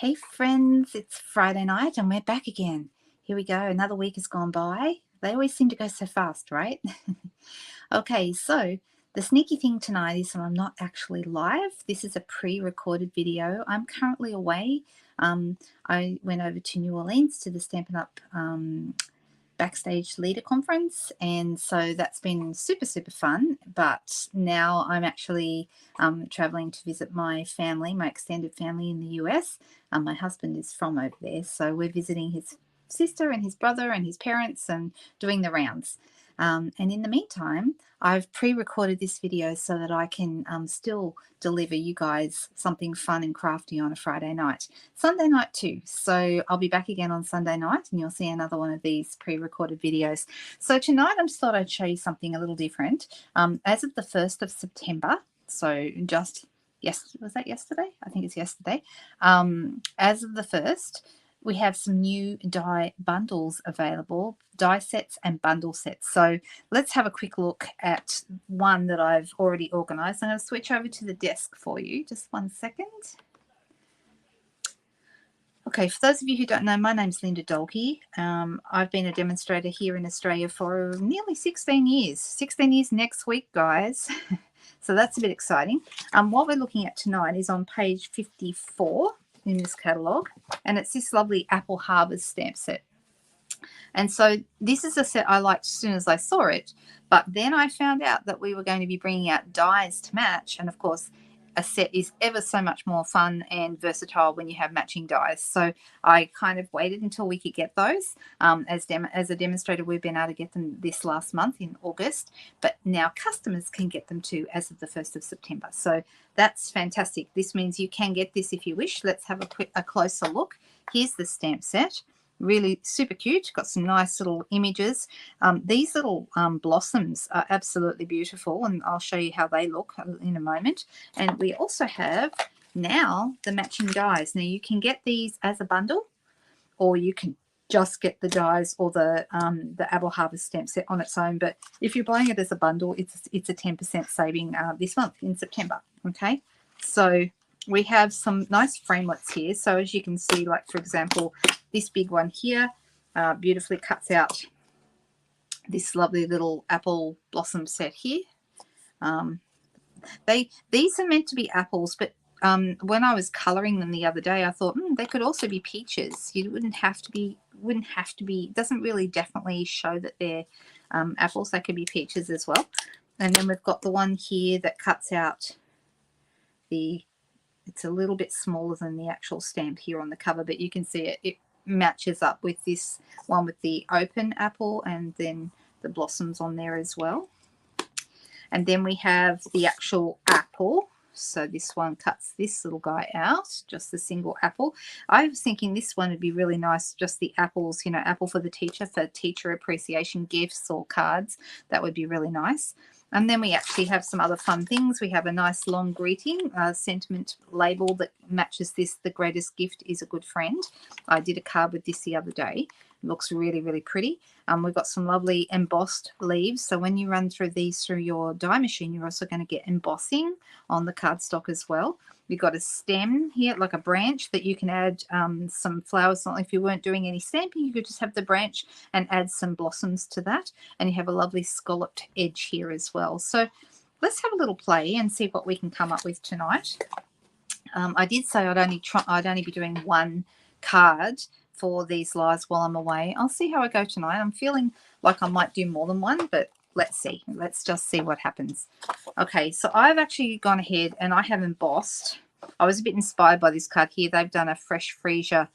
Hey friends, it's Friday night and we're back again. Here we go, another week has gone by. They always seem to go so fast, right? Okay, so the sneaky thing tonight is that I'm not actually live. This is a pre-recorded video. I'm currently away. I went over to New Orleans to the Stampin' Up! Backstage Leader Conference, and so that's been super fun. But now I'm actually traveling to visit my family, my extended family in the US. My husband is from over there, so we're visiting his sister and his brother and his parents and doing the rounds. And in the meantime, I've pre-recorded this video so that I can still deliver you guys something fun and crafty on a Friday night. Sunday night too. So I'll be back again on Sunday night and you'll see another one of these pre-recorded videos. So tonight I just thought I'd show you something a little different. As of the 1st of September, so just, yes, was that yesterday? I think it's yesterday. As of the 1st, we have some new die bundles available, die sets and bundle sets. So let's have a quick look at one that I've already organized. I'm going to switch over to the desk for you. Just 1 second. Okay, for those of you who don't know, my name's Linda Dolke. I've been a demonstrator here in Australia for nearly 16 years. 16 years next week, guys. So that's a bit exciting. What we're looking at tonight is on page 54 in this catalogue, and it's this lovely Apple Harvest stamp set. And so this is a set I liked as soon as I saw it, but then I found out that we were going to be bringing out dies to match, and of course a set is ever so much more fun and versatile when you have matching dies. So I kind of waited until we could get those. As a demonstrator, we've been able to get them this last month in August, but now customers can get them too as of the 1st of September. So that's fantastic. This means you can get this if you wish. Let's have a closer look. Here's the stamp set. Really super cute. Got some nice little images. These little blossoms are absolutely beautiful, and I'll show you how they look in a moment. And we also have now the matching dies. Now you can get these as a bundle, or you can just get the dies or the Apple Harvest stamp set on its own. But if you're buying it as a bundle, it's a 10% saving this month in September. Okay, so we have some nice framelits here. So as you can see, like for example, this big one here beautifully cuts out this lovely little apple blossom set here. These are meant to be apples, but when I was coloring them the other day, I thought they could also be peaches. You wouldn't have to be. It doesn't really definitely show that they're apples. They could be peaches as well. And then we've got the one here that cuts out it's a little bit smaller than the actual stamp here on the cover, but you can see it matches up with this one with the open apple and then the blossoms on there as well. And then we have the actual apple. So this one cuts this little guy out, just the single apple. I was thinking this one would be really nice, just the apples, you know, apple for the teacher, for teacher appreciation gifts or cards. That would be really nice. And then we actually have some other fun things. We have a nice long greeting sentiment label that matches this. The greatest gift is a good friend. I did a card with this the other day. It looks really pretty. We've got some lovely embossed leaves. So when you run through these through your die machine, you're also going to get embossing on the cardstock as well. We've got a stem here, like a branch that you can add some flowers. If you weren't doing any stamping, you could just have the branch and add some blossoms to that. And you have a lovely scalloped edge here as well. So let's have a little play and see what we can come up with tonight. I did say I'd only be doing one card for these lives while I'm away. I'll see how I go tonight. I'm feeling like I might do more than one, but let's see. Let's just see what happens. Okay, so I've actually gone ahead and I have embossed. I was a bit inspired by this card here. They've done a fresh freesia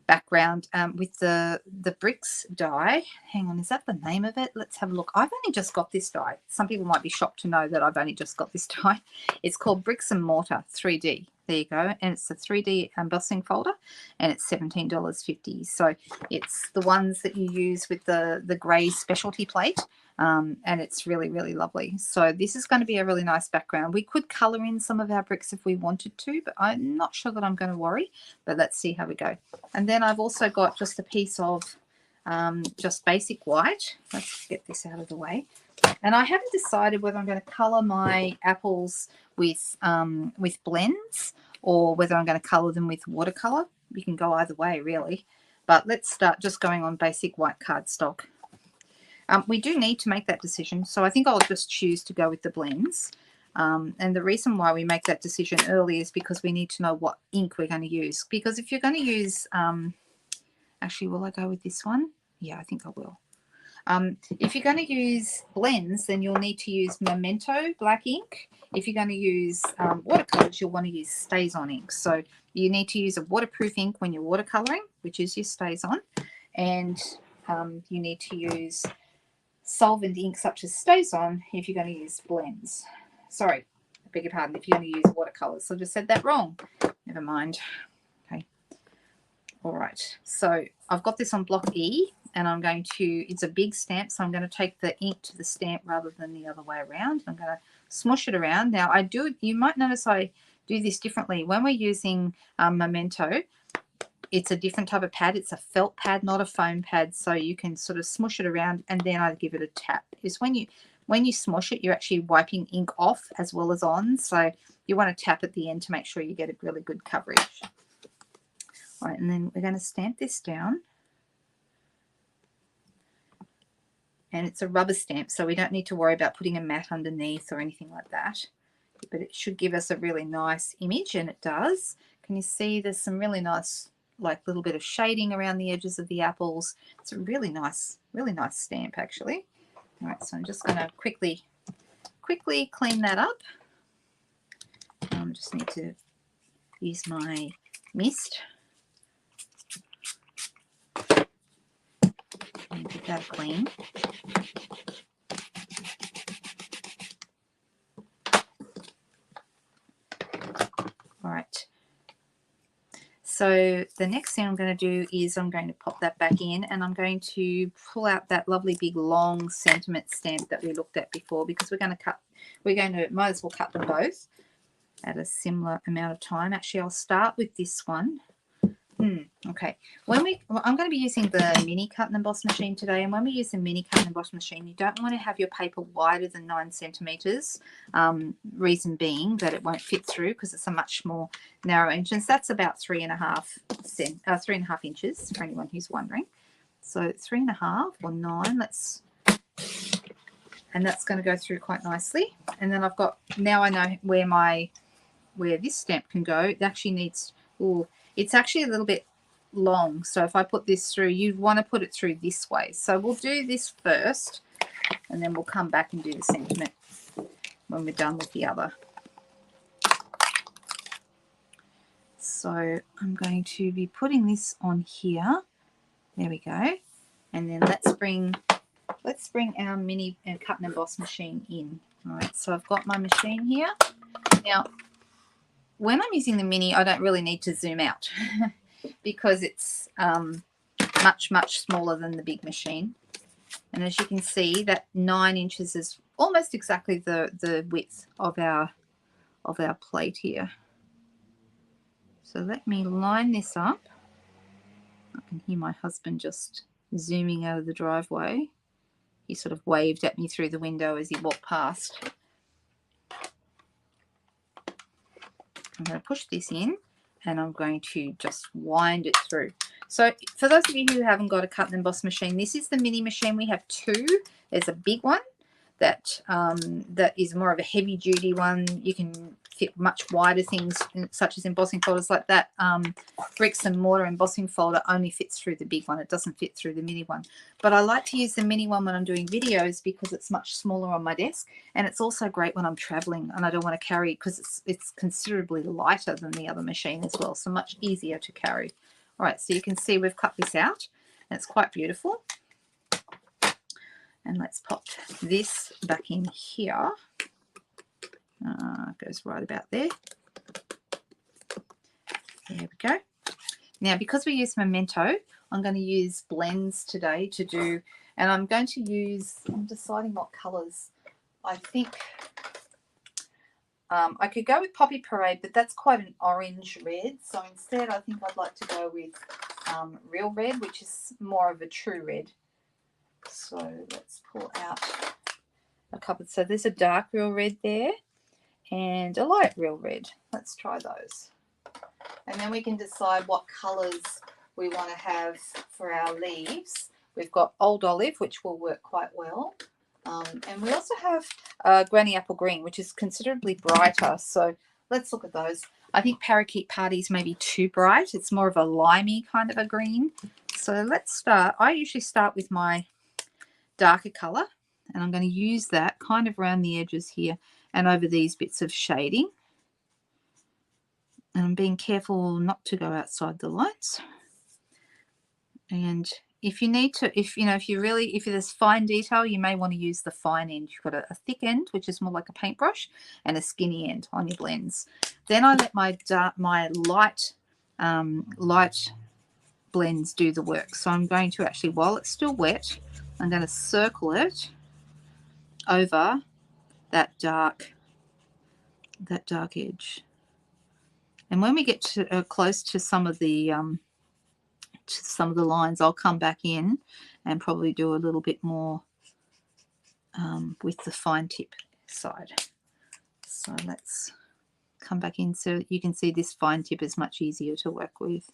background with the bricks die. Hang on, is that the name of it? Let's have a look. I've only just got this die. Some people might be shocked to know that I've only just got this die. It's called Bricks and Mortar 3D. There you go. And it's a 3D embossing folder and it's $17.50. So it's the ones that you use with the grey specialty plate. And it's really lovely. So this is going to be a really nice background. We could colour in some of our bricks if we wanted to, but I'm not sure that I'm going to worry. But let's see how we go. And then I've also got just a piece of just basic white. Let's get this out of the way. And I haven't decided whether I'm going to colour my apples with blends or whether I'm going to colour them with watercolour. You can go either way, really. But let's start just going on basic white cardstock. We do need to make that decision, so I think I'll just choose to go with the blends. And the reason why we make that decision early is because we need to know what ink we're going to use. Because if you're going to use, actually, will I go with this one? Yeah, I think I will. If you're going to use blends, then you'll need to use Memento black ink. If you're going to use watercolors, you'll want to use StazOn ink. So you need to use a waterproof ink when you're watercoloring, which is your StazOn, and you need to use solvent ink such as StazOn if you're going to use blends. Sorry, I beg your pardon, if you're going to use watercolors. So I just said that wrong. Never mind. Okay. All right. So I've got this on block E, and I'm going to, it's a big stamp, so I'm going to take the ink to the stamp rather than the other way around. I'm going to smush it around. Now, you might notice I do this differently. When we're using Memento, it's a different type of pad. It's a felt pad, not a foam pad, so you can sort of smush it around and then I give it a tap. It's when you smush it, you're actually wiping ink off as well as on, so you want to tap at the end to make sure you get a really good coverage. All right, and then we're going to stamp this down. And it's a rubber stamp, so we don't need to worry about putting a mat underneath or anything like that. But it should give us a really nice image, and it does. Can you see there's some really nice, like, little bit of shading around the edges of the apples. It's a really nice stamp, actually. All right, so I'm just going to quickly clean that up. Just need to use my mist and give that a clean. All right. So the next thing I'm going to do is I'm going to pop that back in, and I'm going to pull out that lovely big long sentiment stamp that we looked at before, because might as well cut them both at a similar amount of time. Actually, I'll start with this one. Okay. I'm going to be using the mini cut and emboss machine today, and when we use the mini cut and emboss machine, you don't want to have your paper wider than 9 centimeters. Reason being that it won't fit through because it's a much more narrow inch. And that's about 3.5 inches for anyone who's wondering. So 3.5 or 9. And that's going to go through quite nicely. And then now I know where this stamp can go. It actually needs. It's actually a little bit long, so if I put this through, you'd want to put it through this way. So we'll do this first, and then we'll come back and do the sentiment when we're done with the other. So I'm going to be putting this on here. There we go. And then let's bring our mini and cut and emboss machine in. All right, so I've got my machine here. Now, when I'm using the mini, I don't really need to zoom out because it's much, much smaller than the big machine. And as you can see, that 9 inches is almost exactly the width of our plate here. So let me line this up. I can hear my husband just zooming out of the driveway. He sort of waved at me through the window as he walked past. I'm going to push this in, and I'm going to just wind it through. So for those of you who haven't got a cut and emboss machine, this is the mini machine. We have two. There's a big one that is more of a heavy duty one. You can fit much wider things such as embossing folders like that. Bricks and mortar embossing folder only fits through the big one. It doesn't fit through the mini one. But I like to use the mini one when I'm doing videos because it's much smaller on my desk, and it's also great when I'm traveling and I don't want to carry, because it's considerably lighter than the other machine as well, so much easier to carry. All right, so you can see we've cut this out, and it's quite beautiful. And let's pop this back in here. Goes right about there. There we go. Now, because we use Memento, I'm going to use blends today to do, and I'm deciding what colours. I think I could go with Poppy Parade, but that's quite an orange red. So instead, I think I'd like to go with Real Red, which is more of a true red. So let's pull out a couple. So there's a dark Real Red there and a light Real Red. Let's try those. And then we can decide what colours we want to have for our leaves. We've got Old Olive, which will work quite well. And we also have Granny Apple Green, which is considerably brighter. So let's look at those. I think Parakeet Parties may be too bright. It's more of a limey kind of a green. So let's start. I usually start with my darker colour, and I'm going to use that kind of around the edges here and over these bits of shading. And I'm being careful not to go outside the lines. And if you need to, if there's fine detail, you may want to use the fine end. You've got a thick end, which is more like a paintbrush, and a skinny end on your blends. Then I let my light blends do the work. So I'm going to actually, while it's still wet, I'm going to circle it over that dark edge. And when we get to close to some of the lines, I'll come back in and probably do a little bit more with the fine tip side. So let's come back in so you can see this fine tip is much easier to work with.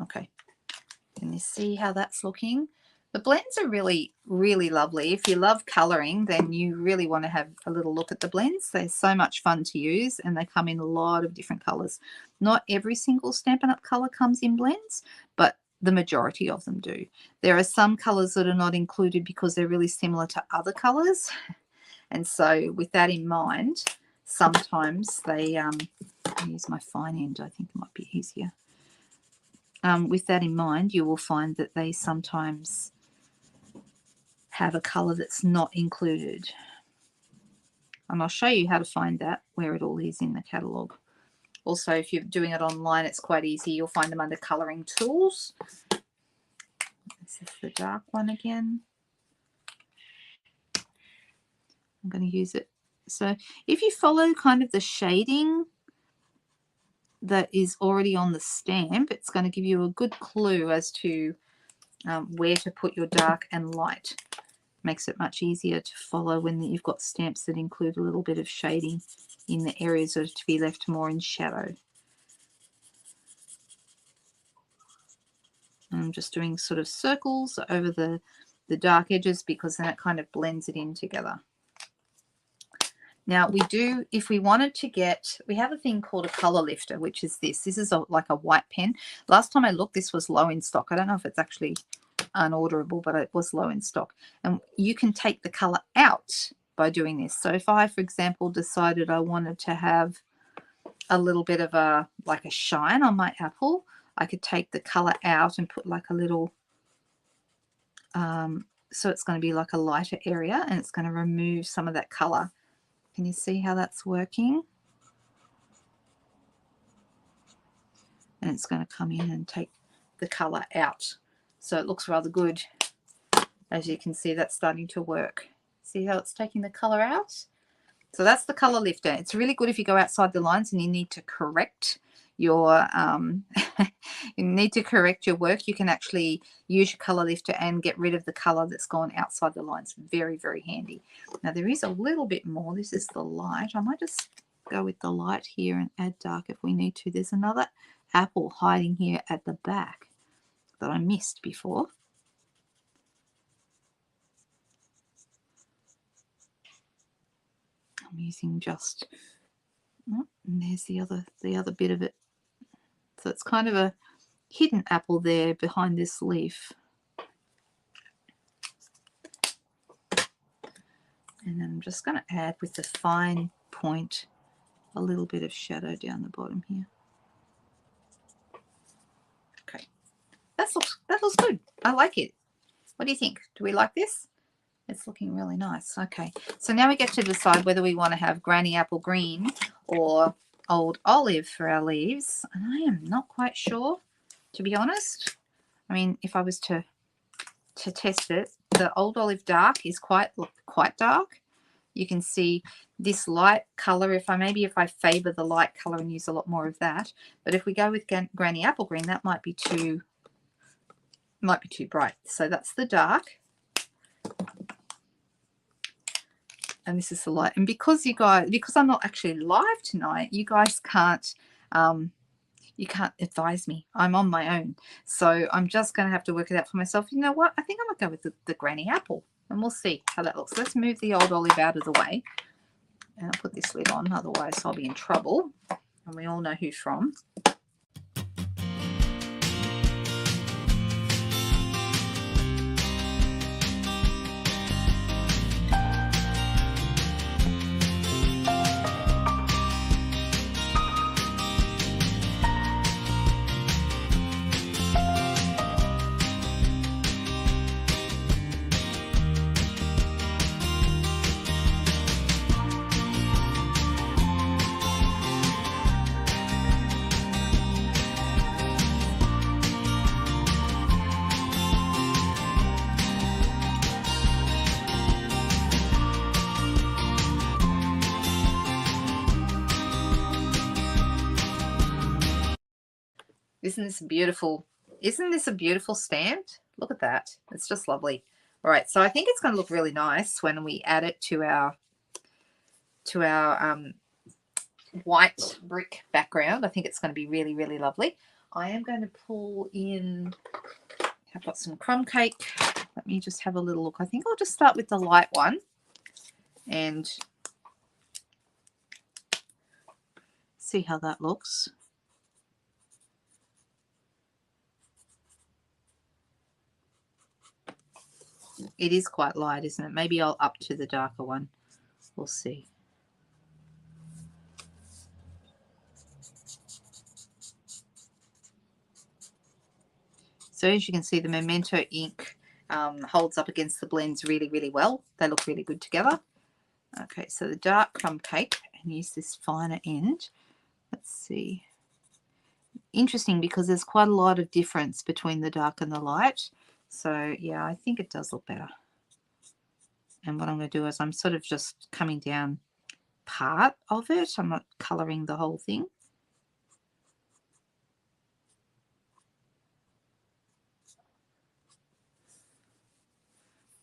Okay, can you see how that's looking? The blends are really, really lovely. If you love colouring, then you really want to have a little look at the blends. They're so much fun to use, and they come in a lot of different colours. Not every single Stampin' Up! Colour comes in blends, but the majority of them do. There are some colours that are not included because they're really similar to other colours. And so with that in mind, sometimes they, I'll use my fine end, I think it might be easier. With that in mind, you will find that they sometimes have a colour that's not included. And I'll show you how to find that, where it all is in the catalogue. Also, if you're doing it online, it's quite easy. You'll find them under colouring tools. This is the dark one again. I'm going to use it. So if you follow kind of the shading that is already on the stamp, it's going to give you a good clue as to where to put your dark and light. Makes it much easier to follow when you've got stamps that include a little bit of shading in the areas that are to be left more in shadow. I'm just doing sort of circles over the dark edges because then it kind of blends it in together. Now we do, if we wanted to get, we have a thing called a color lifter, which is this. This is like a white pen. Last time I looked, this was low in stock. I don't know if it's actually unorderable, but it was low in stock. And you can take the color out by doing this. So if I, for example, decided I wanted to have a little bit of a, like a shine on my apple, I could take the color out and put like a little, so it's going to be like a lighter area and it's going to remove some of that color. Can you see how that's working? And it's going to come in and take the color out. So it looks rather good. As you can see, that's starting to work. See how it's taking the color out? So that's the color lifter. It's really good if you go outside the lines and you need to correct your work. You can actually use your color lifter and get rid of the color that's gone outside the lines. Very, very handy. Now there is a little bit more. This is the light. I might just go with the light here and add dark if we need to. There's another apple hiding here at the back that I missed before. I'm using just, oh, and there's the other bit of it. So it's kind of a hidden apple there behind this leaf. And then I'm just going to add with the fine point a little bit of shadow down the bottom here. Okay, that looks good. I like it. What do you think? Do we like this? It's looking really nice. Okay, so now we get to decide whether we want to have Granny Apple Green or Old Olive for our leaves. And I am not quite sure, to be honest. I mean, if I was to test it, the Old Olive Dark is quite dark. You can see this light color. If I favor the light color and use a lot more of that, but if we go with Granny Apple Green, that might be too bright. So that's the dark. And this is the light. And because I'm not actually live tonight, you guys can't advise me. I'm on my own. So I'm just going to have to work it out for myself. You know what? I think I'm going to go with the granny apple, and we'll see how that looks. Let's move the old olive out of the way, and I'll put this lid on. Otherwise, I'll be in trouble. And we all know who from. Isn't this beautiful? Isn't this a beautiful stand? Look at that. It's just lovely. All right, so I think it's going to look really nice when we add it to our white brick background. I think it's going to be really, really lovely. I am going to pull in, I've got some crumb cake. Let me just have a little look. I think I'll just start with the light one and see how that looks. It is quite light, isn't it? Maybe I'll up to the darker one. We'll see. So as you can see, the Memento ink holds up against the blends really, really well. They look really good together. Okay, so the dark crumb cake, and use this finer end. Let's see. Interesting, because there's quite a lot of difference between the dark and the light. So yeah, I think it does look better. And what I'm going to do is I'm sort of just coming down part of it. I'm not colouring the whole thing.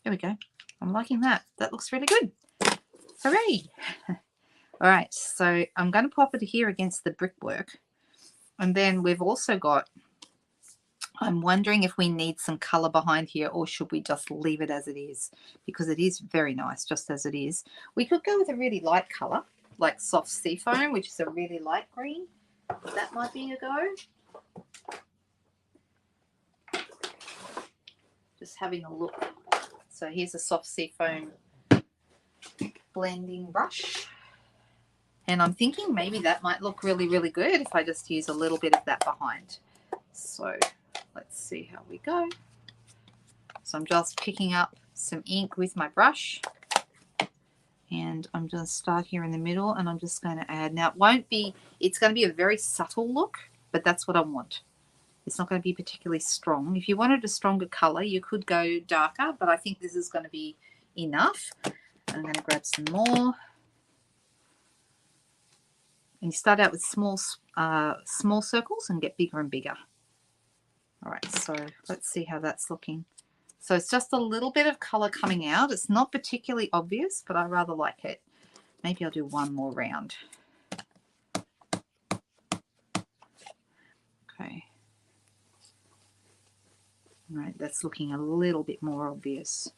There we go. I'm liking that. That looks really good. Hooray! All right, so I'm going to pop it here against the brickwork. And then we've also got, I'm wondering if we need some colour behind here, or should we just leave it as it is? Because it is very nice just as it is. We could go with a really light colour, like soft seafoam, which is a really light green. That might be a go. Just having a look. So here's a soft seafoam blending brush. And I'm thinking maybe that might look really, really good if I just use a little bit of that behind. So let's see how we go. So I'm just picking up some ink with my brush. And I'm going to start here in the middle, and I'm just going to add. Now it won't be, it's going to be a very subtle look, but that's what I want. It's not going to be particularly strong. If you wanted a stronger color, you could go darker, but I think this is going to be enough. I'm going to grab some more. And you start out with small circles and get bigger and bigger. All right, so let's see how that's looking. So it's just a little bit of color coming out. It's not particularly obvious, but I rather like it. Maybe I'll do one more round. Okay. All right, that's looking a little bit more obvious.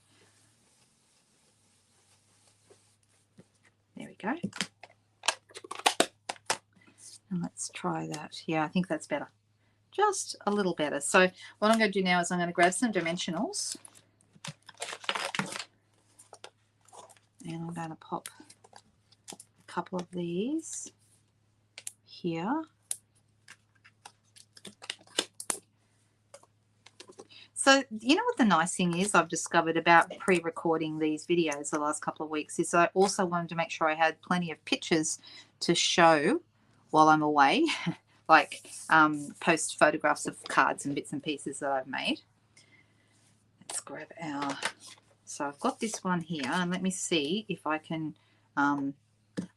There we go. And let's try that. Yeah, I think that's better. Just a little better. So what I'm going to do now is I'm going to grab some dimensionals. And I'm going to pop a couple of these here. So you know what the nice thing is I've discovered about pre-recording these videos the last couple of weeks is I also wanted to make sure I had plenty of pictures to show while I'm away, like post photographs of cards and bits and pieces that I've made. Let's grab our, so I've got this one here, and let me see if I can, I'm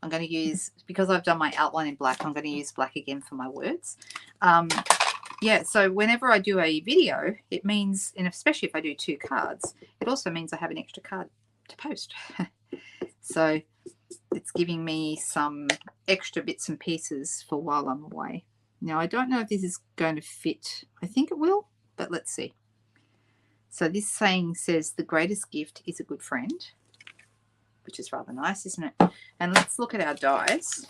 going to use, because I've done my outline in black, I'm going to use black again for my words. Yeah, so whenever I do a video, it means, and especially if I do 2 cards, it also means I have an extra card to post. So it's giving me some extra bits and pieces for while I'm away. Now, I don't know if this is going to fit. I think it will, but let's see. So this saying says the greatest gift is a good friend, which is rather nice, isn't it? And let's look at our dies.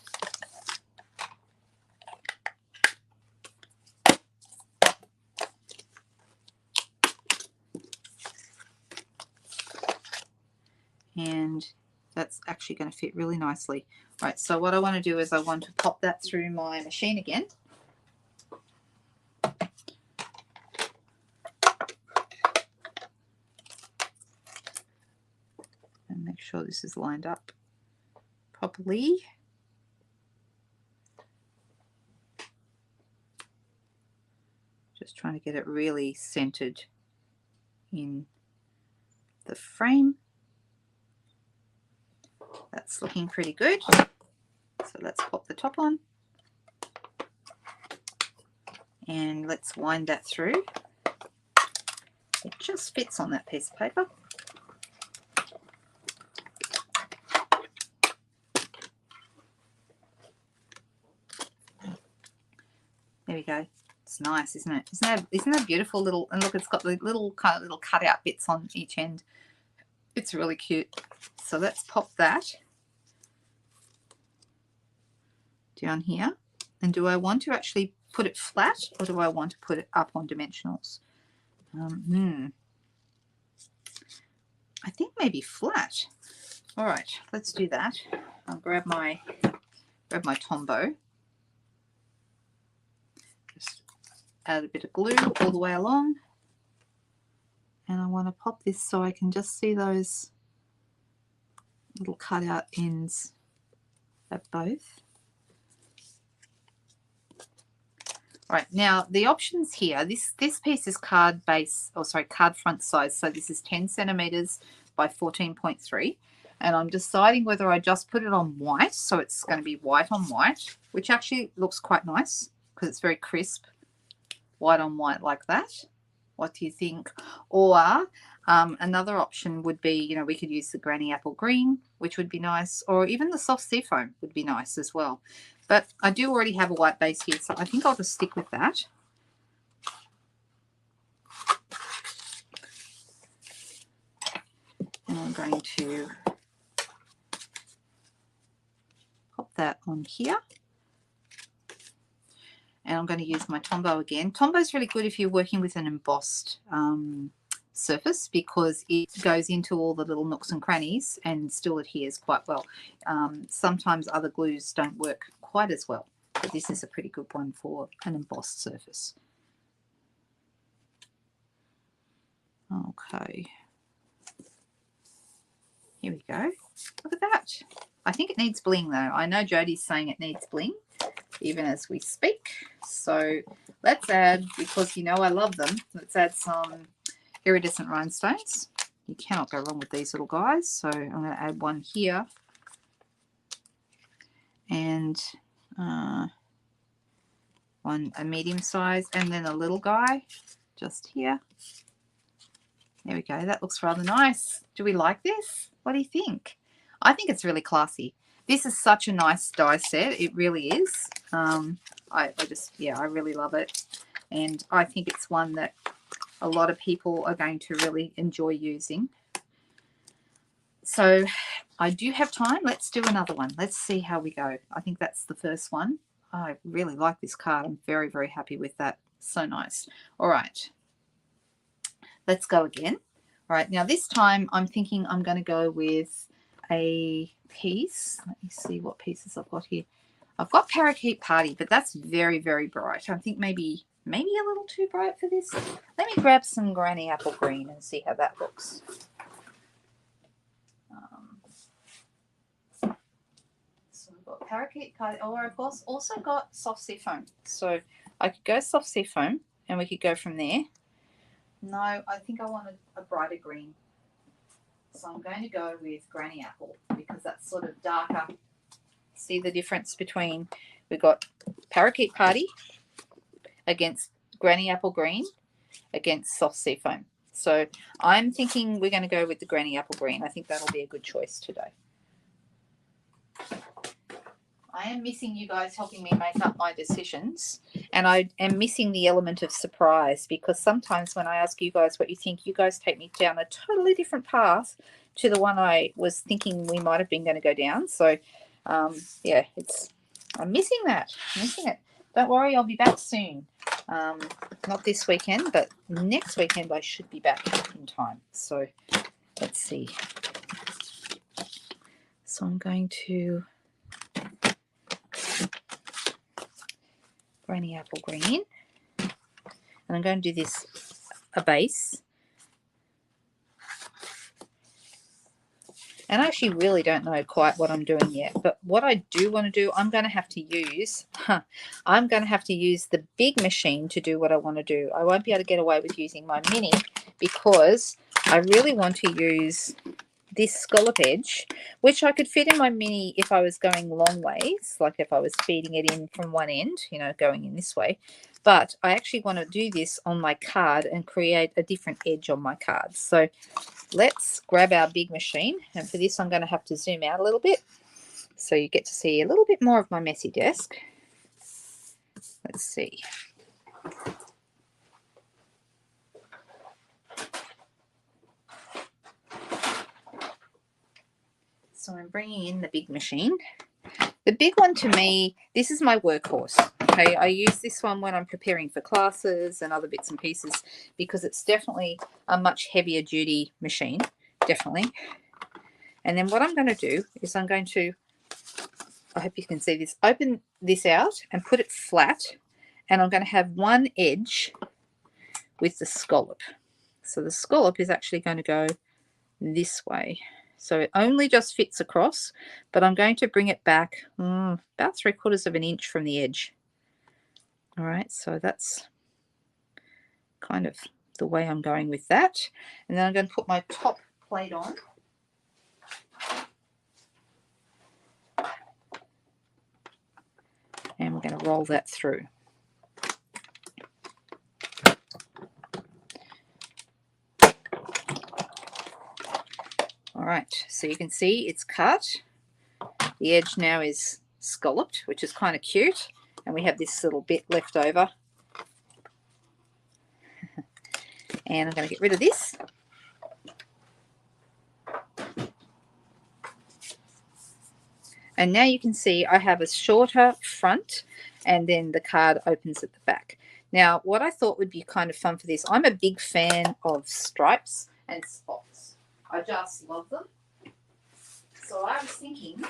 And that's actually going to fit really nicely. All right, so what I want to do is I want to pop that through my machine again. And make sure this is lined up properly. Just trying to get it really centered in the frame. That's looking pretty good. So let's pop the top on. And let's wind that through. It just fits on that piece of paper. There we go. It's nice, isn't it? Isn't that beautiful little? And look, it's got the little kind of little cutout bits on each end. It's really cute. So let's pop that down here. And do I want to actually put it flat, or do I want to put it up on dimensionals? I think maybe flat. All right, let's do that. I'll grab my Tombow. Just add a bit of glue all the way along. And I want to pop this so I can just see those little cutout ends at both. All right, now the options here, this piece is card front size. So this is 10 centimeters by 14.3. And I'm deciding whether I just put it on white. So it's going to be white on white, which actually looks quite nice because it's very crisp. White on white like that. What do you think? Or another option would be, we could use the Granny Apple Green, which would be nice. Or even the soft seafoam would be nice as well. But I do already have a white base here, so I think I'll just stick with that. And I'm going to pop that on here. And I'm going to use my Tombow again. Tombow is really good if you're working with an embossed surface because it goes into all the little nooks and crannies and still adheres quite well. Sometimes other glues don't work quite as well, but this is a pretty good one for an embossed surface. Okay. Here we go. Look at that. I think it needs bling though. I know Jodie's saying it needs bling even as we speak. So let's add, because I love them, let's add some iridescent rhinestones. You cannot go wrong with these little guys. So I'm going to add one here and a medium size, and then a little guy just here. There we go. That looks rather nice. Do we like this? What do you think? I think it's really classy. This is such a nice die set. It really is. I really love it. And I think it's one that a lot of people are going to really enjoy using. So I do have time. Let's do another one. Let's see how we go. I think that's the first one. I really like this card. I'm very, very happy with that. So nice. All right. Let's go again. All right. Now this time I'm thinking I'm going to go with a piece. Let me see what pieces I've got here. I've got Parakeet Party, but that's very, very bright. I think maybe a little too bright for this. Let me grab some Granny Apple Green and see how that looks. So I've got Parakeet Party. Oh, I've also got Soft Seafoam. So I could go Soft Seafoam and we could go from there. No, I think I want a brighter green. So I'm going to go with Granny Apple because that's sort of darker. See the difference between, we've got Parakeet Party against Granny Apple Green against Soft Seafoam. So I'm thinking we're going to go with the Granny Apple Green. I think that'll be a good choice today. I am missing you guys helping me make up my decisions, and I am missing the element of surprise, because sometimes when I ask you guys what you think, you guys take me down a totally different path to the one I was thinking we might have been going to go down. So yeah, I'm missing that. I'm missing it. Don't worry, I'll be back soon. Not this weekend, but next weekend I should be back in time. So let's see. So I'm going to Granny Apple Green, and I'm going to do this a base. And I actually really don't know quite what I'm doing yet, but what I do want to do, I'm going to have to use the big machine to do what I want to do. I won't be able to get away with using my mini, because I really want to use this scallop edge, which I could fit in my mini if I was going long ways, like if I was feeding it in from one end, you know, going in this way. But I actually want to do this on my card and create a different edge on my card. So let's grab our big machine, and for this I'm going to have to zoom out a little bit so you get to see a little bit more of my messy desk. Let's see. So I'm bringing in the big machine. The big one, to me, this is my workhorse. Okay, I use this one when I'm preparing for classes and other bits and pieces, because it's definitely a much heavier duty machine, definitely. And then what I'm going to do is I'm going to, I hope you can see this, open this out and put it flat, and I'm going to have one edge with the scallop. So the scallop is actually going to go this way. So it only just fits across, but I'm going to bring it back about 3/4 of an inch from the edge. All right, so that's kind of the way I'm going with that. And then I'm going to put my top plate on. And we're going to roll that through. All right, so you can see it's cut. The edge now is scalloped, which is kind of cute. And we have this little bit left over. And I'm going to get rid of this. And now you can see I have a shorter front, and then the card opens at the back. Now, what I thought would be kind of fun for this, I'm a big fan of stripes and spots. I just love them. So I was thinking,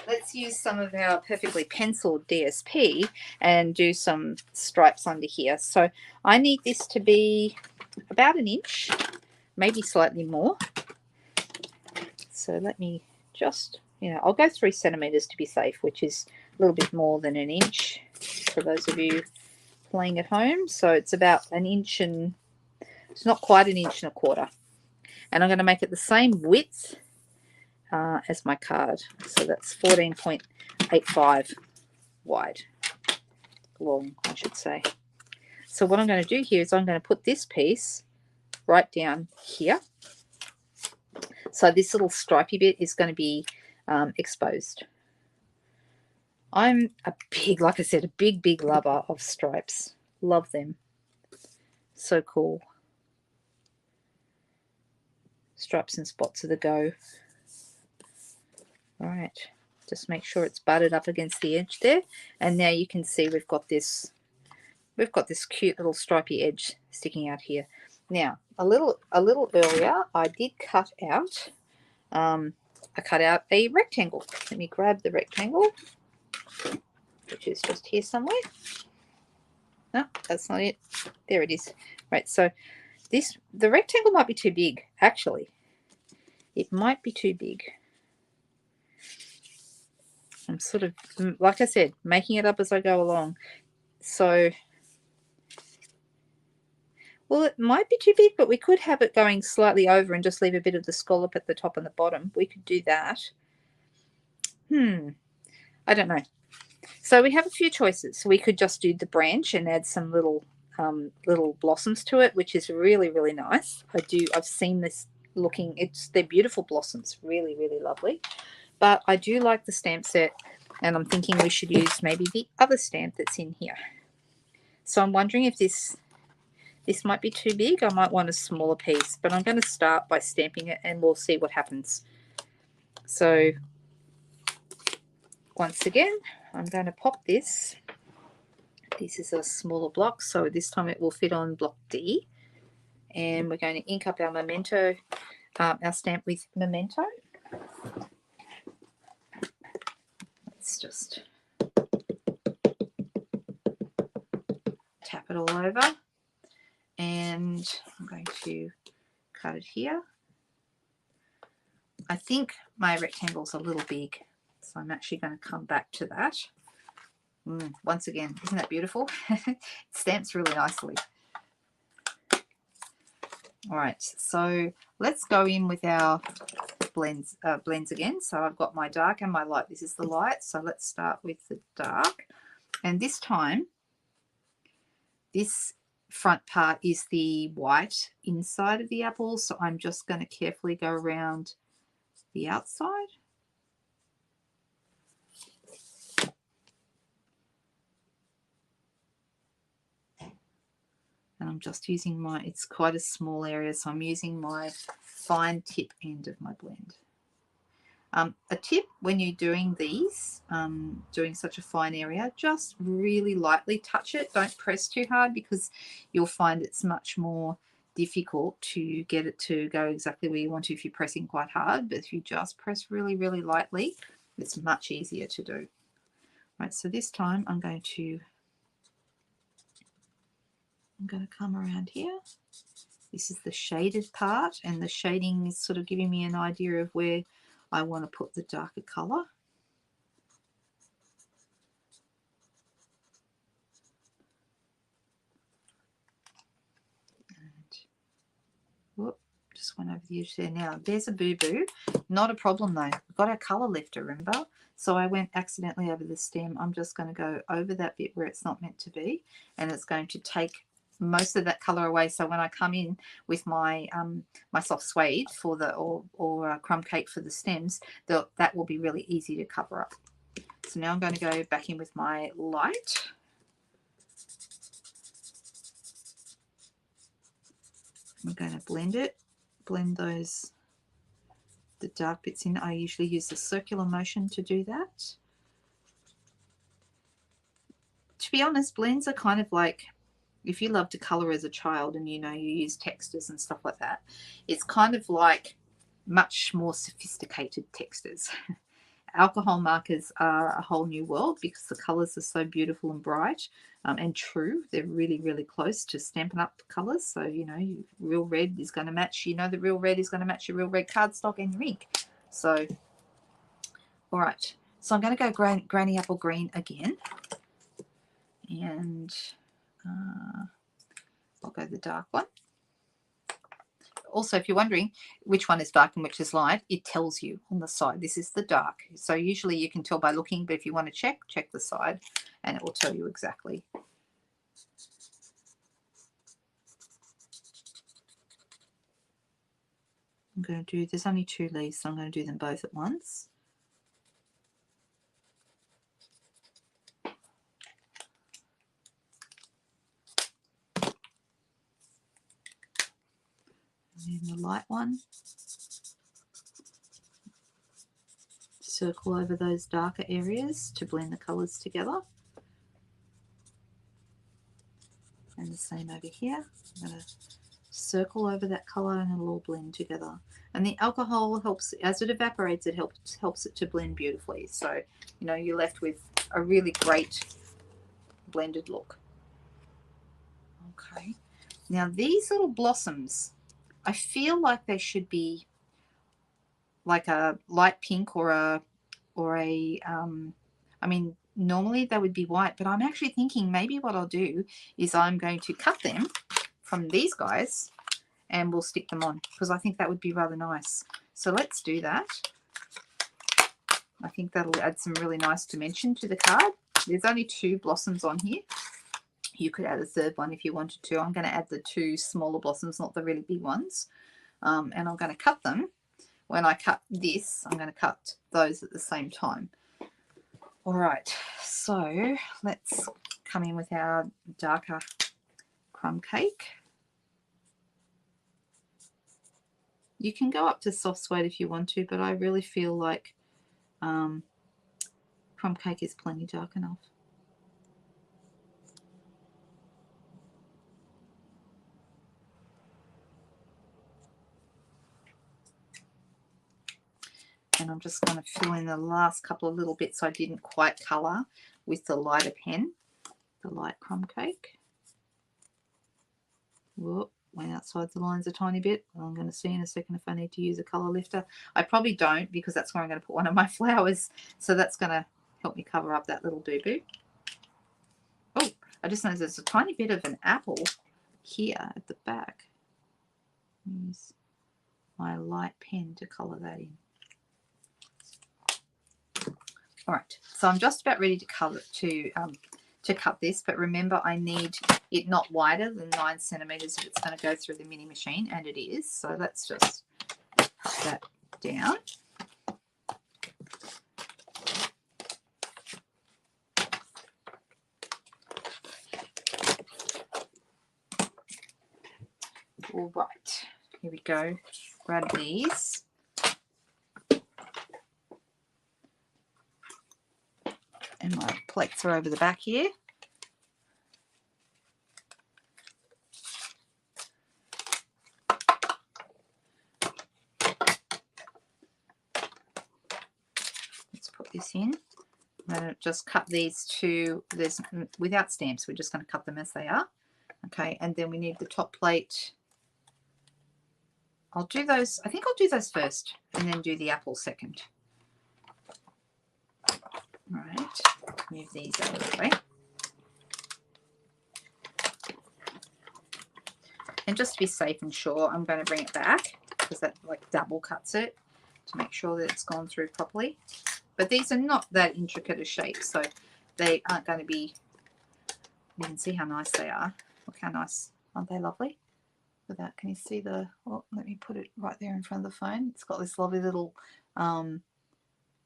let's use some of our perfectly penciled DSP and do some stripes under here. So I need this to be about an inch, maybe slightly more. So let me just, I'll go 3 centimeters to be safe, which is a little bit more than an inch for those of you playing at home. So it's about an inch, and it's not quite an inch and a quarter. And I'm going to make it the same width as my card. So that's 14.85 wide, long, I should say. So what I'm going to do here is I'm going to put this piece right down here. So this little stripy bit is going to be exposed. I'm a big, like I said, a big lover of stripes. Love them. So cool. Stripes and spots are the go. All right, just make sure it's butted up against the edge there. And now you can see we've got this cute little stripy edge sticking out here. Now, a little earlier, I did cut out, I cut out a rectangle. Let me grab the rectangle, which is just here somewhere. No, that's not it. There it is. Right, so the rectangle might be too big, actually. It might be too big. I'm sort of, like I said, making it up as I go along. So, well, it might be too big, but we could have it going slightly over and just leave a bit of the scallop at the top and the bottom. We could do that. I don't know. So we have a few choices. We could just do the branch and add some little blossoms to it, which is really nice. I've seen this looking, they're beautiful blossoms, really lovely. But I do like the stamp set And I'm thinking we should use maybe the other stamp that's in here. So I'm wondering if this might be too big. I might want a smaller piece, but I'm going to start by stamping it and we'll see what happens. So once again, I'm going to pop this. This is a smaller block, so this time it will fit on block D. And we're going to ink up our memento, our stamp with memento. Let's just tap it all over. And I'm going to cut it here. I think my rectangle's a little big, so I'm actually going to come back to that. Once again, isn't that beautiful? It stamps really nicely. All right, so let's go in with our blends again. So I've got my dark and my light. This is the light, so let's start with the dark. And this time, this front part is the white inside of the apple, so I'm just going to carefully go around the outside. And I'm just using my, it's quite a small area, so I'm using my fine tip end of my blend. A tip when you're doing these, doing such a fine area, just really lightly touch it. Don't press too hard because you'll find it's much more difficult to get it to go exactly where you want to if you're pressing quite hard. But if you just press really, really lightly, it's much easier to do. Right, so this time I'm going to come around here. This is the shaded part, and the shading is sort of giving me an idea of where I want to put the darker color. And whoop, just went over the edge there. Now there's a boo-boo. Not a problem though. We've got our color lifter, remember? So I went accidentally over the stem. I'm just going to go over that bit where it's not meant to be, and it's going to take most of that color away. So when I come in with my my soft suede for the or crumb cake for the stems, that will be really easy to cover up. So now I'm going to go back in with my light. I'm going to blend it, blend those, the dark bits in. I usually use a circular motion to do that. To be honest, blends are kind of like, if you love to color as a child and you know you use textures and stuff like that, it's kind of like much more sophisticated textures. Alcohol markers are a whole new world because the colors are so beautiful and bright and true. They're really, really close to Stampin' Up colors. So, you know, real red is going to match, you know, the real red is going to match your real red cardstock and your ink. So, all right. So I'm going to go Granny Apple Green again. And I'll go the dark one. Also, if you're wondering which one is dark and which is light, it tells you on the side. This is the dark. So usually you can tell by looking, but if you want to check the side and it will tell you exactly. I'm going to do, there's only 2 leaves, so I'm going to do them both at once. And then the light one. Circle over those darker areas to blend the colours together. And the same over here. I'm going to circle over that colour and it'll all blend together. And the alcohol helps, as it evaporates, it helps it to blend beautifully. So, you know, you're left with a really great blended look. Okay. Now these little blossoms, I feel like they should be like a light pink or a I mean, normally they would be white, but I'm actually thinking maybe what I'll do is I'm going to cut them from these guys and we'll stick them on because I think that would be rather nice. So let's do that. I think that'll add some really nice dimension to the card. There's only 2 blossoms on here. You could add a 3rd one if you wanted to. I'm going to add the 2 smaller blossoms, not the really big ones. And I'm going to cut them. When I cut this, I'm going to cut those at the same time. All right, so let's come in with our darker crumb cake. You can go up to soft suede if you want to, but I really feel like crumb cake is plenty dark enough. And I'm just going to fill in the last couple of little bits I didn't quite colour with the lighter pen, the light crumb cake. Whoop, went outside the lines a tiny bit. Well, I'm going to see in a second if I need to use a colour lifter. I probably don't, because that's where I'm going to put one of my flowers. So that's going to help me cover up that little boo-boo. Oh, I just noticed there's a tiny bit of an apple here at the back. Use my light pen to colour that in. All right, so I'm just about ready to cut this, but remember I need it not wider than 9 centimeters if it's going to go through the mini machine, and it is. So let's just cut that down. All right, here we go. Grab these. And my plates are over the back here. Let's put this in. I'm going to just cut these without stamps. We're just going to cut them as they are. Okay, and then we need the top plate. I'll do those. I think I'll do those first and then do the apple second. All right, move these out of the way. And just to be safe and sure, I'm going to bring it back because that like double cuts it to make sure that it's gone through properly. But these are not that intricate a shape, so they aren't going to be, you can see how nice they are. Look how nice, aren't they lovely? Look at that, can you see the, oh, let me put it right there in front of the phone. It's got this lovely little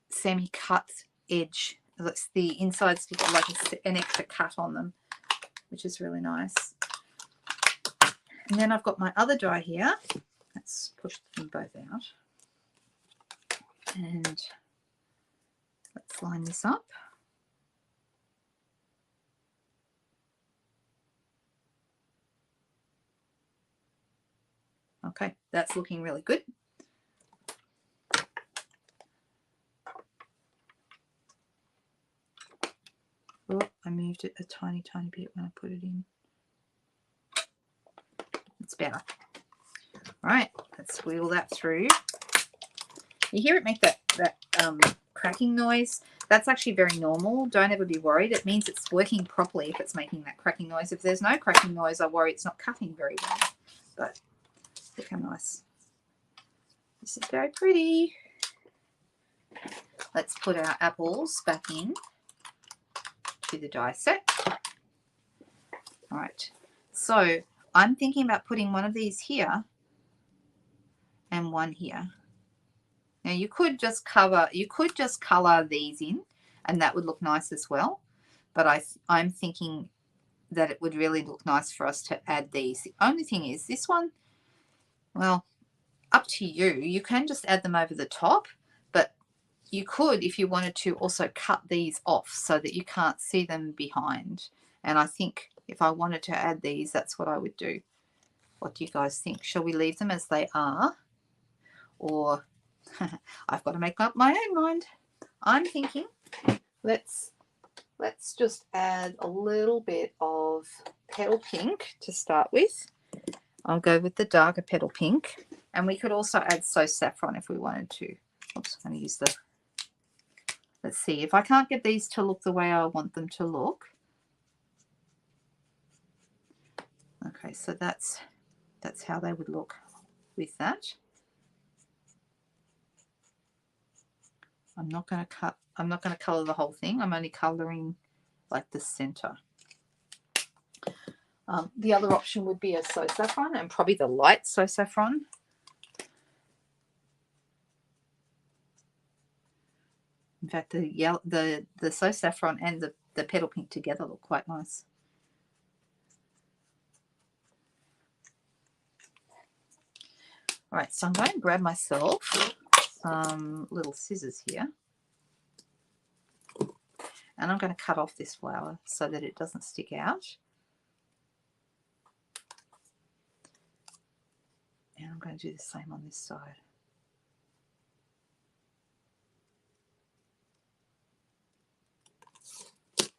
semi-cut edge. That's the inside's got like an extra cut on them, which is really nice. And then I've got my other die here. Let's push them both out. And let's line this up. Okay, that's looking really good. Oh, I moved it a tiny bit when I put it in. It's better. All right, let's wheel that through. You hear it make that cracking noise. That's actually very normal. Don't ever be worried. It means it's working properly if it's making that cracking noise. If there's no cracking noise, I worry it's not cutting very well. But look how nice. This is very pretty. Let's put our apples back in to the die set. All right, so I'm thinking about putting one of these here and one here. Now you could just color these in and that would look nice as well, but I'm thinking that it would really look nice for us to add these. The only thing is this one, well, up to you. You can just add them over the top, but you could, if you wanted to, also cut these off so that you can't see them behind. And I think if I wanted to add these, that's what I would do. What do you guys think? Shall we leave them as they are? Or I've got to make up my own mind. I'm thinking let's just add a little bit of petal pink to start with. I'll go with the darker petal pink, and we could also add So Saffron if we wanted to. Oops, I'm going to use the, let's see, if I can't get these to look the way I want them to look. Okay, so that's how they would look with that. I'm not going to color the whole thing. I'm only coloring like the center. The other option would be a So Saffron, and probably the light So Saffron. In fact, the yellow, the So Saffron and the petal pink together look quite nice. All right, so I'm going to grab myself some little scissors here. And I'm going to cut off this flower so that it doesn't stick out. And I'm going to do the same on this side.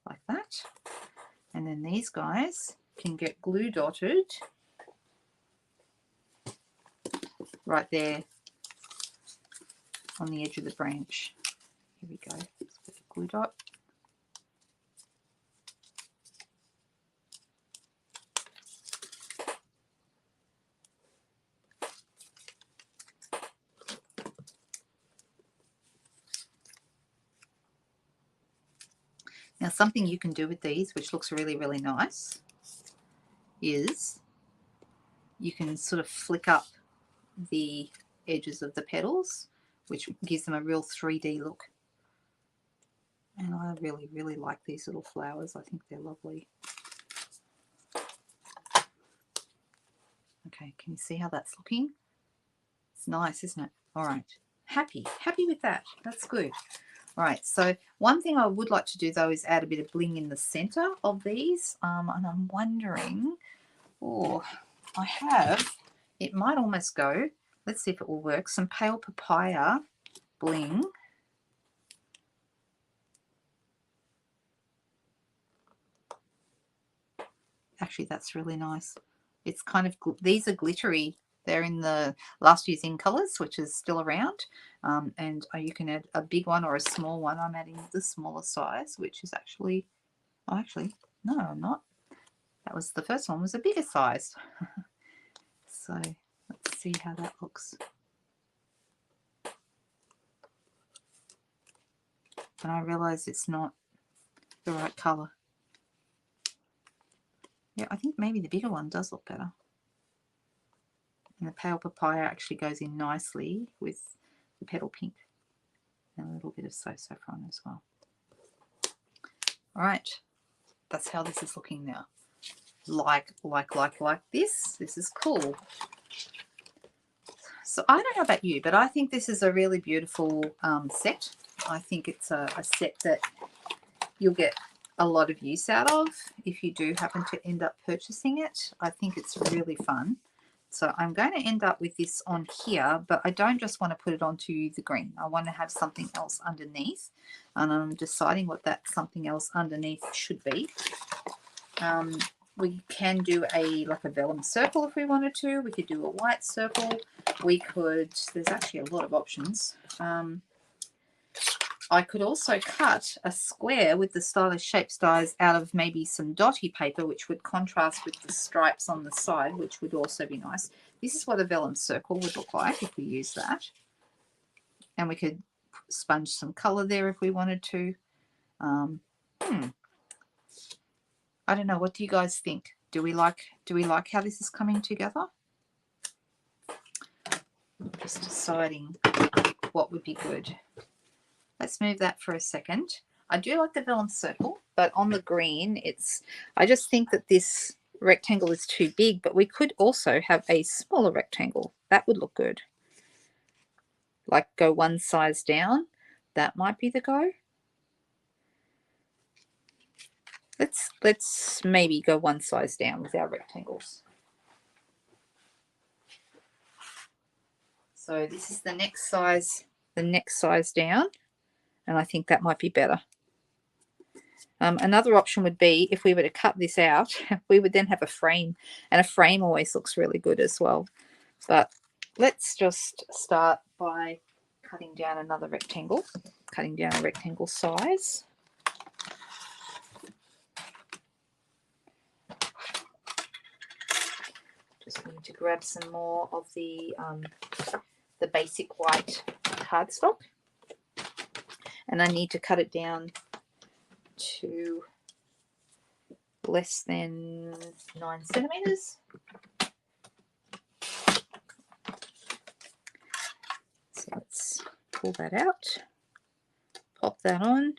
Like that. And then these guys can get glue dotted right there on the edge of the branch. Here we go. Let's put a glue dot. Now, something you can do with these, which looks really, really nice, is you can sort of flick up the edges of the petals, which gives them a real 3D look. And I really, really like these little flowers. I think they're lovely. Okay, can you see how that's looking? It's nice, isn't it? All right, happy with that. That's good. All right, so one thing I would like to do though is add a bit of bling in the center of these. And I'm wondering, oh, I have, it might almost go, let's see if it will work, some pale papaya bling. Actually, that's really nice. It's kind of, these are glittery. They're in the last year's in colors, which is still around. And you can add a big one or a small one. I'm adding the smaller size, which is actually, oh, actually, no, I'm not. That was, the first one was a bigger size. So let's see how that looks. And I realize it's not the right color. Yeah, I think maybe the bigger one does look better. And the pale papaya actually goes in nicely with the petal pink. And a little bit of So Saffron as well. All right, that's how this is looking now. Like this. This is cool. So I don't know about you, but I think this is a really beautiful set. I think it's a set that you'll get a lot of use out of if you do happen to end up purchasing it. I think it's really fun. So I'm going to end up with this on here, but I don't just want to put it onto the green. I want to have something else underneath, and I'm deciding what that something else underneath should be. We can do like a vellum circle if we wanted to. We could do a white circle. We could, there's actually a lot of options. I could also cut a square with the stylish shapes dies out of maybe some dotty paper, which would contrast with the stripes on the side, which would also be nice. This is what a vellum circle would look like if we use that. And we could sponge some colour there if we wanted to. I don't know. What do you guys think? Do we like how this is coming together? Just deciding what would be good. Let's move that for a second. I do like the vellum circle, but on the green, I just think that this rectangle is too big, but we could also have a smaller rectangle. That would look good. Like go one size down. That might be the go. Let's maybe go one size down with our rectangles. So this is the next size down, and I think that might be better. Another option would be if we were to cut this out, we would then have a frame, and a frame always looks really good as well. But let's just start by cutting down another rectangle, cutting down a rectangle size. Just need to grab some more of the basic white cardstock, and I need to cut it down to less than 9 centimeters. So let's pull that out. pop that on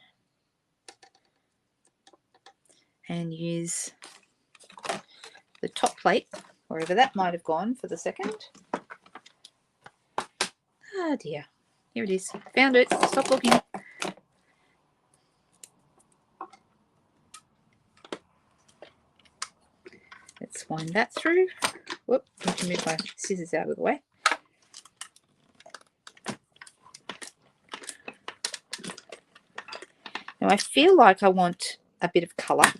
and use the top plate, wherever that might have gone for the second. Ah dear, here it is. Found it. Stop looking. Let's wind that through. Whoop, I need to move my scissors out of the way. Now I feel like I want a bit of colour,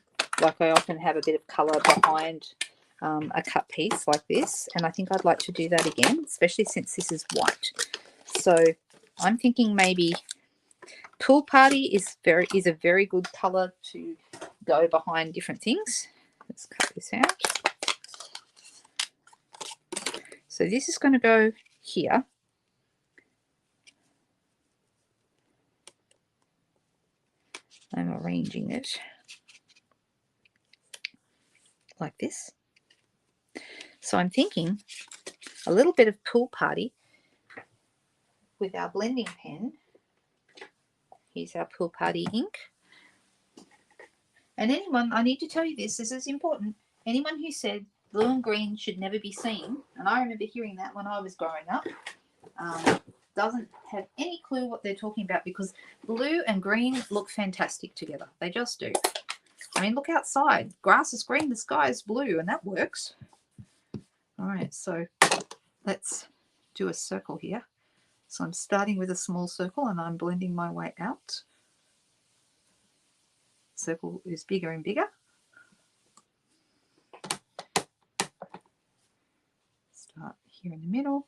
like I often have a bit of colour behind a cut piece like this, and I think I'd like to do that again, especially since this is white. So I'm thinking maybe Pool Party is a very good colour to go behind different things. Let's cut this out. So this is going to go here. I'm arranging it like this. So I'm thinking a little bit of Pool Party with our blending pen. Here's our Pool Party ink. And anyone, I need to tell you this is important. Anyone who said blue and green should never be seen, and I remember hearing that when I was growing up, doesn't have any clue what they're talking about, because blue and green look fantastic together. They just do. I mean, look outside. Grass is green, the sky is blue, and that works. All right, so let's do a circle here. So I'm starting with a small circle and I'm blending my way out. Circle is bigger and bigger. Start here in the middle.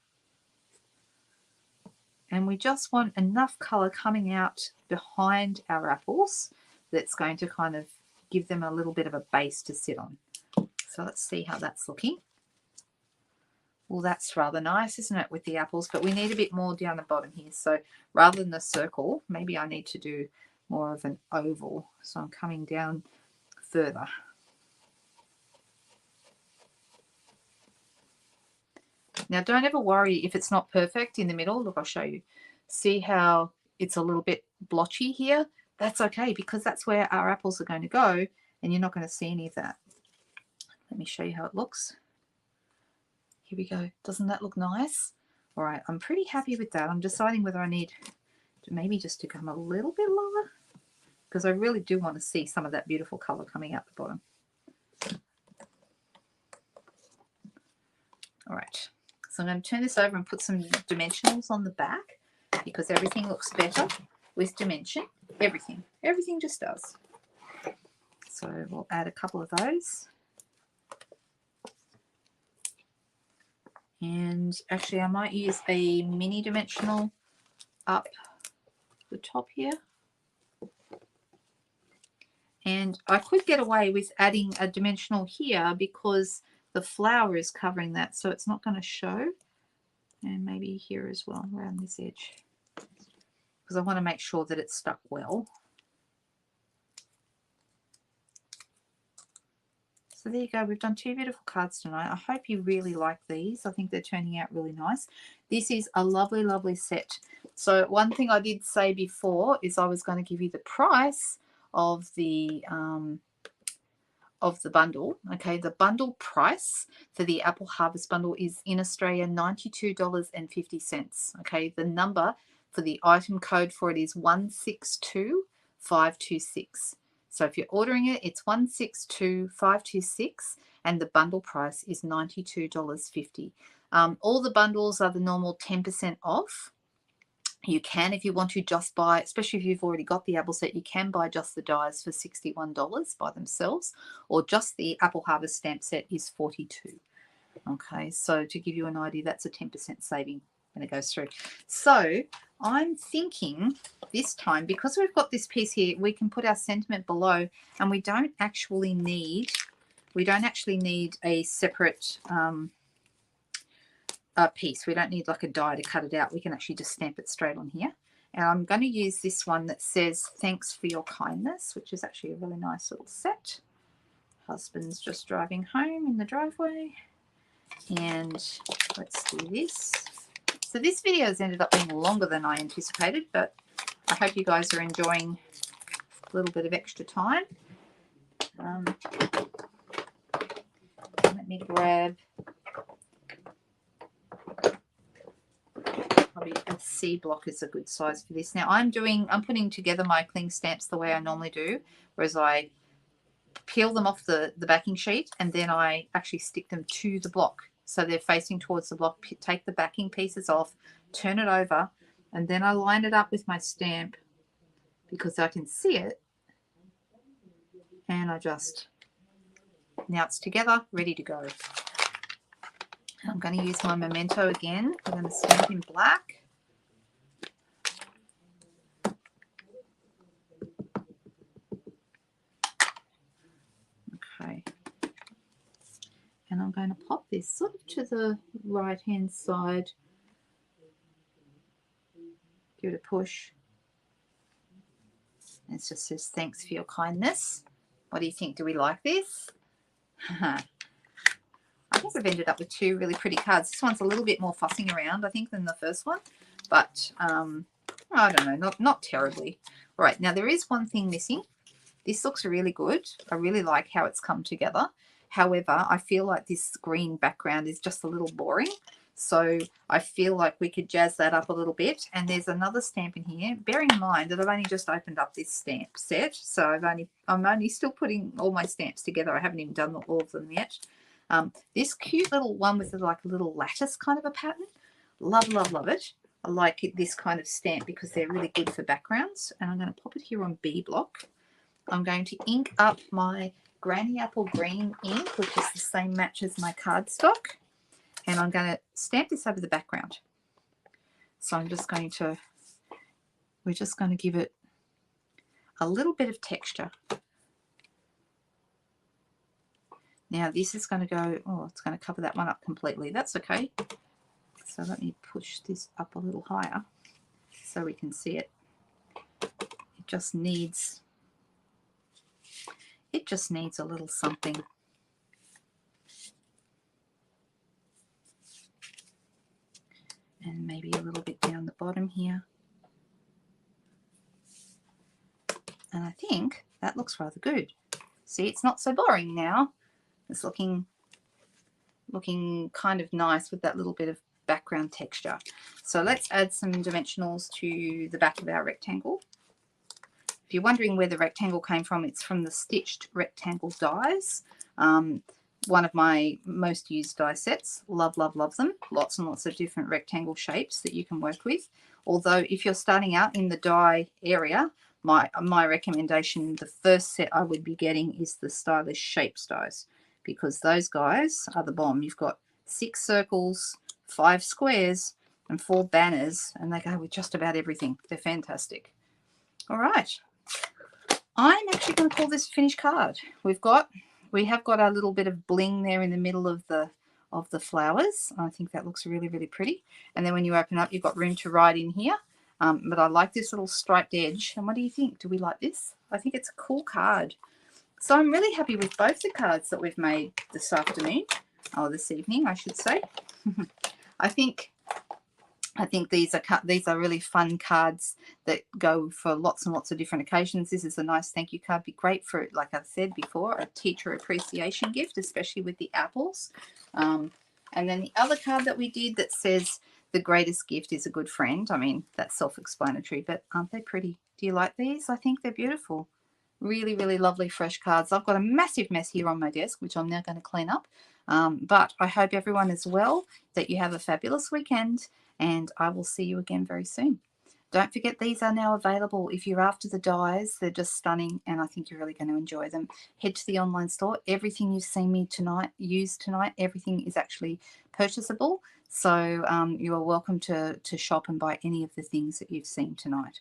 And we just want enough colour coming out behind our apples that's going to kind of give them a little bit of a base to sit on. So let's see how that's looking. Well, that's rather nice, isn't it, with the apples? But we need a bit more down the bottom here. So rather than a circle, maybe I need to do more of an oval. So I'm coming down further. Now, don't ever worry if it's not perfect in the middle. Look, I'll show you. See how it's a little bit blotchy here? That's okay, because that's where our apples are going to go, and you're not going to see any of that. Let me show you how it looks. Here we go. Doesn't that look nice? All right, I'm pretty happy with that. I'm deciding whether I need to maybe just to come a little bit lower, because I really do want to see some of that beautiful colour coming out the bottom. All right, so I'm going to turn this over and put some dimensionals on the back, because everything looks better with dimension. Everything just does. So we'll add a couple of those. And actually I might use a mini dimensional up the top here. And I could get away with adding a dimensional here because the flower is covering that, so it's not going to show. And maybe here as well, around this edge, because I want to make sure that it's stuck well. So there you go. We've done two beautiful cards tonight. I hope you really like these. I think they're turning out really nice. This is a lovely, lovely set. So one thing I did say before is I was going to give you the price of the bundle. Okay, the bundle price for the Apple Harvest bundle is in Australia $92.50. Okay, the number for the item code for it is 162526. So if you're ordering it, it's 162526, and the bundle price is $92.50. All the bundles are the normal 10% off. You can, if you want to, just buy, especially if you've already got the apple set, you can buy just the dies for $61 by themselves, or just the Apple Harvest stamp set is $42. Okay, so to give you an idea, that's a 10% saving when it goes through. So I'm thinking this time, because we've got this piece here, we can put our sentiment below, and we don't actually need a separate piece. We don't need like a die to cut it out. We can actually just stamp it straight on here. And I'm going to use this one that says thanks for your kindness, which is actually a really nice little set. Husband's just driving home in the driveway, and let's do this. So this video has ended up being longer than I anticipated, but I hope you guys are enjoying a little bit of extra time. Let me grab probably a C block is a good size for this. Now I'm putting together my cling stamps the way I normally do, whereas I peel them off the backing sheet and then I actually stick them to the block. So they're facing towards the block, take the backing pieces off, turn it over, and then I line it up with my stamp because I can see it. And now it's together, ready to go. I'm going to use my memento again. I'm going to stamp in black. Okay. And I'm going to pop this sort of to the right hand side. Give it a push. It just says, thanks for your kindness. What do you think? Do we like this? I think I've ended up with two really pretty cards. This one's a little bit more fussing around, I think, than the first one. But I don't know, not terribly. All right, now there is one thing missing. This looks really good. I really like how it's come together. However, I feel like this green background is just a little boring. So I feel like we could jazz that up a little bit. And there's another stamp in here. Bearing in mind that I've only just opened up this stamp set. So I'm only still putting all my stamps together. I haven't even done all of them yet. This cute little one with like a little lattice kind of a pattern. Love, love, love it. I like this kind of stamp because they're really good for backgrounds. And I'm going to pop it here on B block. I'm going to ink up my Granny Apple Green ink, which is the same match as my cardstock. And I'm going to stamp this over the background. So we're just going to give it a little bit of texture. Now this is going to go, it's going to cover that one up completely. That's okay. So let me push this up a little higher so we can see it. It just needs a little something. And maybe a little bit down the bottom here. And I think that looks rather good. See, it's not so boring now. It's looking kind of nice with that little bit of background texture. So let's add some dimensionals to the back of our rectangle. If you're wondering where the rectangle came from, it's from the Stitched Rectangle dies. One of my most used die sets. Love, love, love them. Lots and lots of different rectangle shapes that you can work with. Although if you're starting out in the die area, my recommendation, the first set I would be getting is the Stylish Shapes dies, because those guys are the bomb. You've got 6 circles, 5 squares, and 4 banners, and they go with just about everything. They're fantastic. All right. I'm actually going to call this a finished card. We have got our little bit of bling there in the middle of the flowers. I think that looks really, really pretty. And then when you open up, you've got room to write in here. But I like this little striped edge. And what do you think? Do we like this? I think it's a cool card. So I'm really happy with both the cards that we've made this afternoon, or this evening, I should say. I think these are really fun cards that go for lots and lots of different occasions. This is a nice thank you card. Be great for, like I've said before, a teacher appreciation gift, especially with the apples. And then the other card that we did that says the greatest gift is a good friend. I mean, that's self-explanatory, but aren't they pretty? Do you like these? I think they're beautiful. Really, really lovely fresh cards. I've got a massive mess here on my desk, which I'm now going to clean up. But I hope everyone is well, that you have a fabulous weekend, and I will see you again very soon. Don't forget, these are now available. If you're after the dies, they're just stunning, and I think you're really going to enjoy them. Head to the online store. Everything you've seen me use tonight, everything is actually purchasable. So you are welcome to shop and buy any of the things that you've seen tonight.